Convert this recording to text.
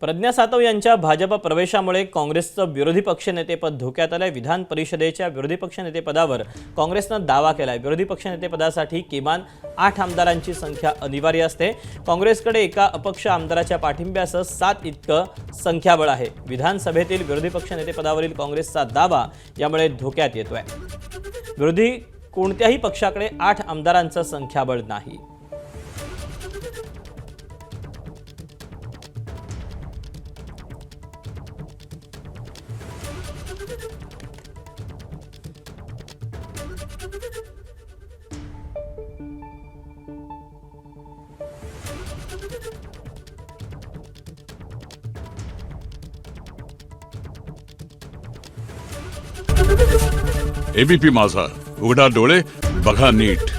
प्रज्ञा सातव यांच्या भाजप प्रवेशामुळे काँग्रेसचं विरोधी पक्षनेतेपद धोक्यात आलंय। विधान परिषदेच्या विरोधी पक्षनेतेपदावर काँग्रेसनं दावा केलाय। विरोधी पक्षनेतेपदासाठी किमान 8 आमदारांची संख्या अनिवार्य असते। काँग्रेसकडे एका अपक्ष आमदाराच्या पाठिंब्यासह 7 इतकं संख्याबळ आहे। विधानसभेतील विरोधी पक्षनेतेपदावरील काँग्रेसचा दावा यामुळे धोक्यात येतोय। विरोधी कोणत्याही पक्षाकडे 8 आमदारांचं संख्याबळ नाही। एबीपी माझा, उघडा डोळे बघा नीट।